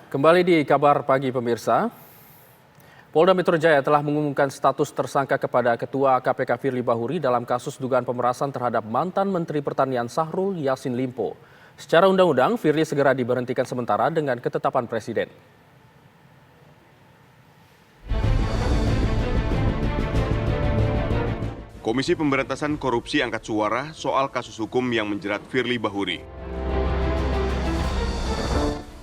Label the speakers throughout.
Speaker 1: Kembali di kabar pagi pemirsa, Polda Metro Jaya telah mengumumkan status tersangka kepada Ketua KPK Firly Bahuri dalam kasus dugaan pemerasan terhadap mantan Menteri Pertanian Syahrul Yassin Limpo. Secara undang-undang, Firly segera diberhentikan sementara dengan ketetapan Presiden.
Speaker 2: Komisi Pemberantasan Korupsi angkat suara soal kasus hukum yang menjerat Firly Bahuri.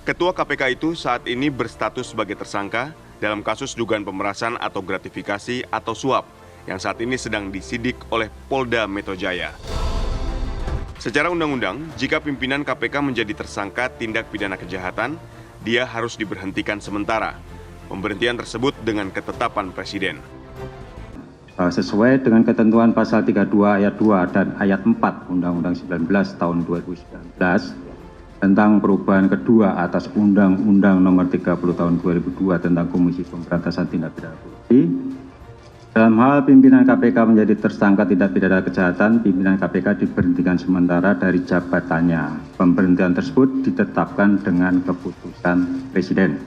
Speaker 2: Ketua KPK itu saat ini berstatus sebagai tersangka dalam kasus dugaan pemerasan atau gratifikasi atau suap yang saat ini sedang disidik oleh Polda Metro Jaya. Secara undang-undang, jika pimpinan KPK menjadi tersangka tindak pidana kejahatan, dia harus diberhentikan sementara. Pemberhentian tersebut dengan ketetapan Presiden.
Speaker 3: Sesuai dengan ketentuan pasal 32 ayat 2 dan ayat 4 Undang-Undang 19 tahun 2019 tentang perubahan kedua atas Undang-Undang Nomor 30 tahun 2002 tentang Komisi Pemberantasan Tindak Pidana Korupsi. Dalam hal pimpinan KPK menjadi tersangka tindak pidana kejahatan, pimpinan KPK diberhentikan sementara dari jabatannya. Pemberhentian tersebut ditetapkan dengan keputusan Presiden.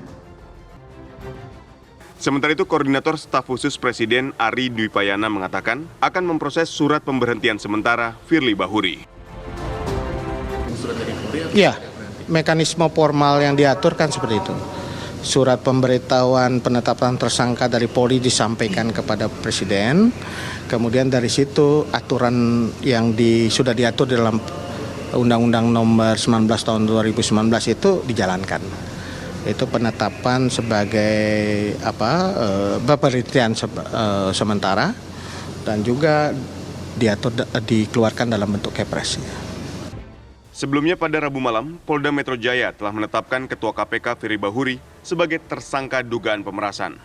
Speaker 2: Sementara itu, Koordinator Staf Khusus Presiden Ari Dwipayana mengatakan akan memproses surat pemberhentian sementara Firly Bahuri.
Speaker 4: Ya, mekanisme formal yang diatur kan seperti itu. Surat pemberitahuan penetapan tersangka dari Polri disampaikan kepada Presiden. Kemudian dari situ aturan yang sudah diatur di dalam Undang-Undang Nomor 19 tahun 2019 itu dijalankan. Itu penetapan sebagai pemberhentian sementara dan juga dikeluarkan dalam bentuk Kepres.
Speaker 2: Sebelumnya pada Rabu malam, Polda Metro Jaya telah menetapkan Ketua KPK Firly Bahuri sebagai tersangka dugaan pemerasan.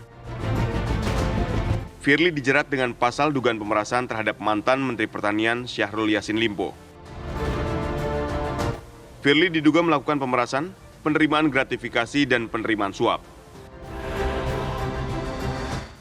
Speaker 2: Firly dijerat dengan pasal dugaan pemerasan terhadap mantan Menteri Pertanian Syahrul Yassin Limpo. Firly diduga melakukan pemerasan, penerimaan gratifikasi, dan penerimaan suap.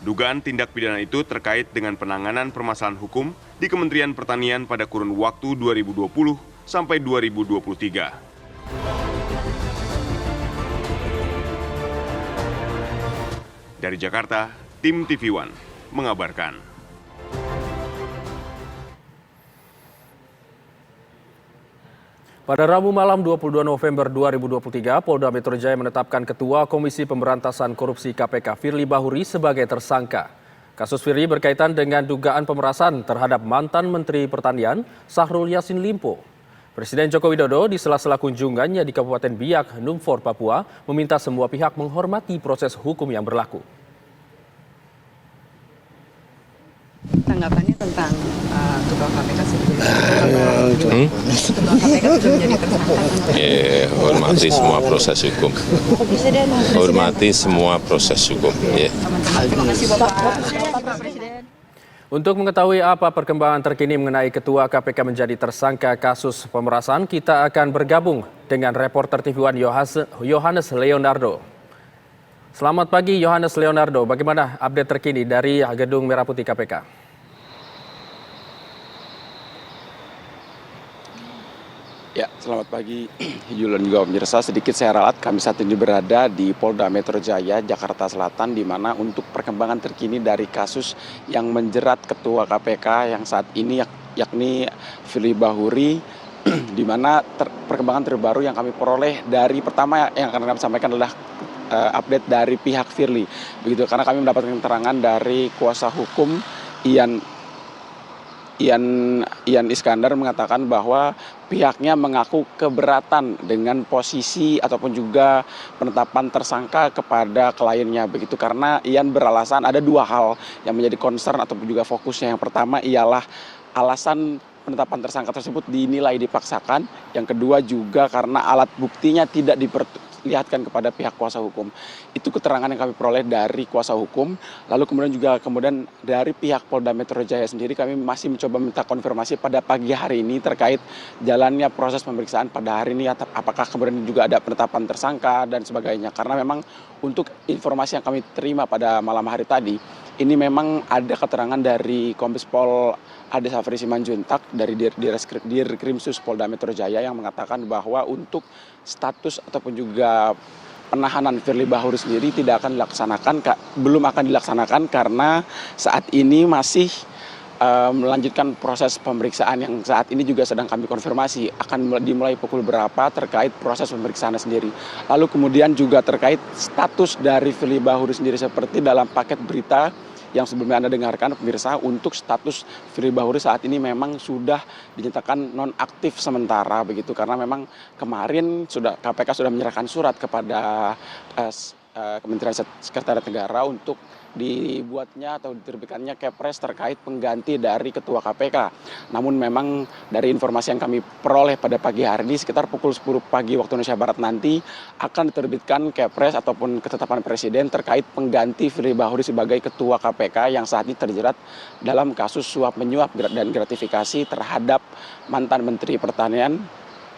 Speaker 2: Dugaan tindak pidana itu terkait dengan penanganan permasalahan hukum di Kementerian Pertanian pada kurun waktu 2020 sampai 2023. Dari Jakarta, tim TV One mengabarkan.
Speaker 1: Pada Rabu malam 22 November 2023, Polda Metro Jaya menetapkan Ketua Komisi Pemberantasan Korupsi KPK Firly Bahuri sebagai tersangka. Kasus Firly berkaitan dengan dugaan pemerasan terhadap mantan Menteri Pertanian Syahrul Yassin Limpo. Presiden Joko Widodo di sela-sela kunjungannya di Kabupaten Biak, Numfor, Papua, meminta semua pihak menghormati proses hukum yang berlaku.
Speaker 5: Tanggapannya tentang Ketua KPK sebetulnya Ketua KPK sudah menjadi tersangka.
Speaker 6: Hormati semua proses hukum. Hormati semua proses hukum.
Speaker 5: Terima kasih Bapak Presiden.
Speaker 1: Untuk mengetahui apa perkembangan terkini mengenai Ketua KPK menjadi tersangka kasus pemerasan, kita akan bergabung dengan reporter TV One Yohanes Leonardo. Selamat pagi Yohanes Leonardo, bagaimana update terkini dari Gedung Merah Putih KPK?
Speaker 7: Ya, selamat pagi Julian juga pemirsa. Sedikit saya ralat, kami saat ini berada di Polda Metro Jaya, Jakarta Selatan, di mana untuk perkembangan terkini dari kasus yang menjerat Ketua KPK yang saat ini yakni Firly Bahuri, di mana perkembangan terbaru yang kami peroleh dari pertama yang akan kami sampaikan adalah update dari pihak Firly. Begitu, karena kami mendapatkan keterangan dari kuasa hukum Ian Iskandar mengatakan bahwa pihaknya mengaku keberatan dengan posisi ataupun juga penetapan tersangka kepada kliennya. Begitu, karena Ian beralasan ada dua hal yang menjadi concern ataupun juga fokusnya. Yang pertama ialah alasan penetapan tersangka tersebut dinilai dipaksakan. Yang kedua juga karena alat buktinya tidak diperlihatkan kepada pihak kuasa hukum. Itu keterangan yang kami peroleh dari kuasa hukum. Lalu kemudian dari pihak Polda Metro Jaya sendiri kami masih mencoba minta konfirmasi pada pagi hari ini terkait jalannya proses pemeriksaan pada hari ini, apakah kemudian juga ada penetapan tersangka dan sebagainya. Karena memang untuk informasi yang kami terima pada malam hari tadi, ini memang ada keterangan dari Kombes Pol Ade Safri Simanjuntak dari Dirkrimsus Polda Metro Jaya yang mengatakan bahwa untuk status ataupun juga penahanan Firly Bahuri sendiri belum akan dilaksanakan karena saat ini masih melanjutkan proses pemeriksaan yang saat ini juga sedang kami konfirmasi akan dimulai pukul berapa terkait proses pemeriksaannya sendiri. Lalu kemudian juga terkait status dari Firly Bahuri sendiri seperti dalam paket berita yang sebelumnya Anda dengarkan pemirsa, untuk status Firly Bahuri saat ini memang sudah dinyatakan nonaktif sementara begitu, karena memang kemarin KPK sudah menyerahkan surat kepada Kementerian Sekretariat Negara untuk dibuatnya atau diterbitkannya Kepres terkait pengganti dari Ketua KPK. Namun memang dari informasi yang kami peroleh pada pagi hari ini sekitar pukul 10 pagi waktu Indonesia Barat nanti akan diterbitkan Kepres ataupun ketetapan Presiden terkait pengganti Firly Bahuri sebagai Ketua KPK yang saat ini terjerat dalam kasus suap menyuap dan gratifikasi terhadap mantan Menteri Pertanian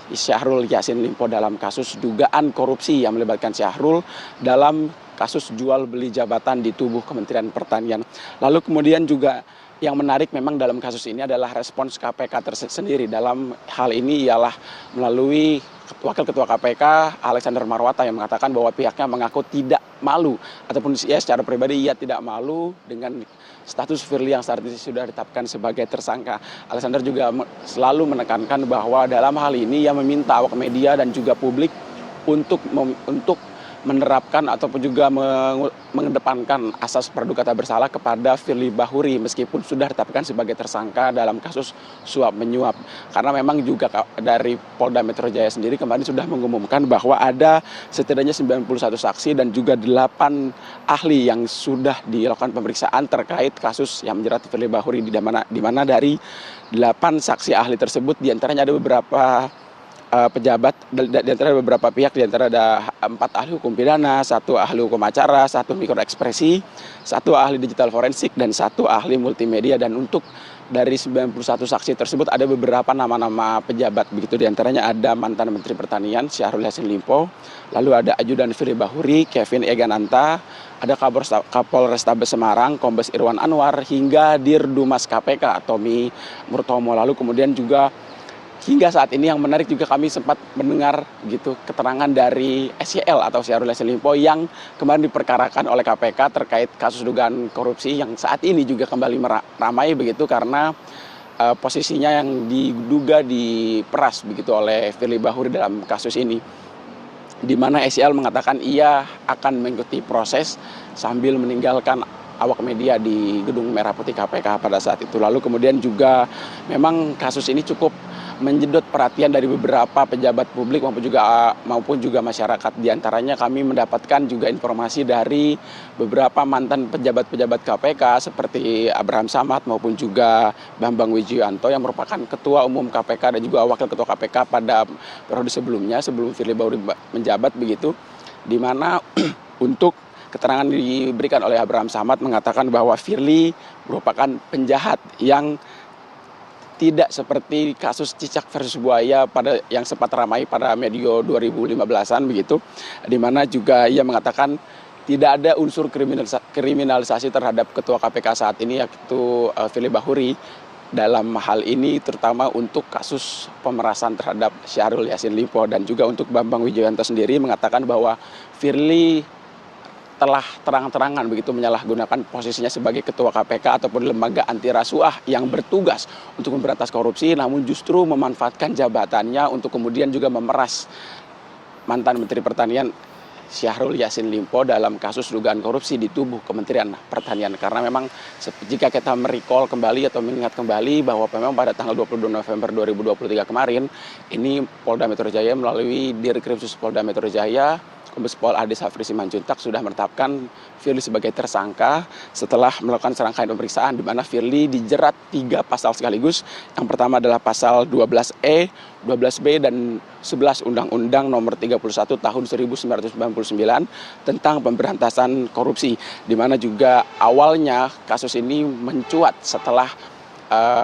Speaker 7: Syahrul Yassin Limpo dalam kasus dugaan korupsi yang melibatkan Syahrul dalam kasus jual beli jabatan di tubuh Kementerian Pertanian. Lalu kemudian juga yang menarik memang dalam kasus ini adalah respons KPK tersendiri. Dalam hal ini ialah melalui Wakil Ketua KPK Alexander Marwata yang mengatakan bahwa pihaknya mengaku tidak malu ataupun secara pribadi ia tidak malu dengan status Firly yang saat ini sudah ditetapkan sebagai tersangka. Alexander juga selalu menekankan bahwa dalam hal ini ia meminta awak media dan juga publik untuk menerapkan ataupun juga mengedepankan asas praduga tak bersalah kepada Firly Bahuri meskipun sudah ditetapkan sebagai tersangka dalam kasus suap menyuap. Karena memang juga dari Polda Metro Jaya sendiri kemarin sudah mengumumkan bahwa ada setidaknya 91 saksi dan juga 8 ahli yang sudah dilakukan pemeriksaan terkait kasus yang menjerat Firly Bahuri, di mana dari 8 saksi ahli tersebut diantaranya ada beberapa pejabat, di antara beberapa pihak, di antara ada 4 ahli hukum pidana, 1 ahli hukum acara, 1 mikroekspresi, 1 ahli digital forensik, dan 1 ahli multimedia. Dan untuk dari 91 saksi tersebut ada beberapa nama-nama pejabat, begitu di antaranya ada mantan Menteri Pertanian Syahrul Yassin Limpo, lalu ada ajudan Firly Bahuri Kevin Egananta, ada Kapolrestabes Semarang Kombes Irwan Anwar, hingga Dirdumas KPK Tommy Murtomo. Lalu kemudian juga hingga saat ini yang menarik juga kami sempat mendengar gitu keterangan dari SYL atau Syahrul Yassin Limpo yang kemarin diperkarakan oleh KPK terkait kasus dugaan korupsi yang saat ini juga kembali ramai begitu karena posisinya yang diduga diperas begitu oleh Firly Bahuri dalam kasus ini, di mana SYL mengatakan ia akan mengikuti proses sambil meninggalkan awak media di Gedung Merah Putih KPK pada saat itu. Lalu kemudian juga memang kasus ini cukup menjedot perhatian dari beberapa pejabat publik maupun juga masyarakat. Di antaranya kami mendapatkan juga informasi dari beberapa mantan pejabat-pejabat KPK seperti Abraham Samad maupun juga Bambang Wijoyanto yang merupakan Ketua Umum KPK dan juga Wakil Ketua KPK pada periode sebelumnya sebelum Firly Bahuri menjabat begitu, di mana untuk keterangan diberikan oleh Abraham Samad mengatakan bahwa Firly merupakan penjahat yang tidak seperti kasus cicak versus buaya yang sempat ramai pada medio 2015-an begitu, di mana juga ia mengatakan tidak ada unsur kriminalisasi terhadap Ketua KPK saat ini yaitu Firly Bahuri dalam hal ini, terutama untuk kasus pemerasan terhadap Syahrul Yassin Limpo. Dan juga untuk Bambang Wijoyanto sendiri mengatakan bahwa Firly telah terang-terangan begitu menyalahgunakan posisinya sebagai Ketua KPK ataupun lembaga anti rasuah yang bertugas untuk memberantas korupsi, namun justru memanfaatkan jabatannya untuk kemudian juga memeras mantan Menteri Pertanian Syahrul Yassin Limpo dalam kasus dugaan korupsi di tubuh Kementerian Pertanian. Karena memang jika kita merecall kembali atau mengingat kembali bahwa memang pada tanggal 22 November 2023 kemarin ini Polda Metro Jaya melalui Dirkrimsus Polda Metro Jaya Kombes Pol Ade Safri Simanjuntak sudah menetapkan Firly sebagai tersangka setelah melakukan serangkaian pemeriksaan, di mana Firly dijerat 3 pasal sekaligus. Yang pertama adalah pasal 12E, 12B, dan 11 Undang-Undang Nomor 31 Tahun 1999 tentang pemberantasan korupsi, di mana juga awalnya kasus ini mencuat setelah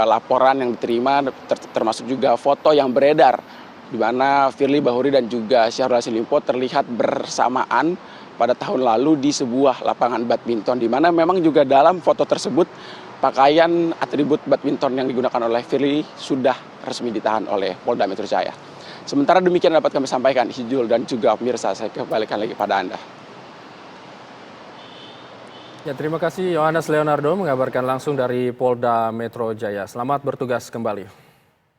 Speaker 7: laporan yang diterima termasuk juga foto yang beredar di mana Firly Bahuri dan juga Syahrul Yassin Limpo terlihat bersamaan pada tahun lalu di sebuah lapangan badminton, di mana memang juga dalam foto tersebut pakaian atribut badminton yang digunakan oleh Firly sudah resmi ditahan oleh Polda Metro Jaya. Sementara demikian dapat kami sampaikan, Hijul dan juga pemirsa, saya kembalikan lagi pada Anda.
Speaker 1: Ya, terima kasih Yohanes Leonardo mengabarkan langsung dari Polda Metro Jaya. Selamat bertugas kembali.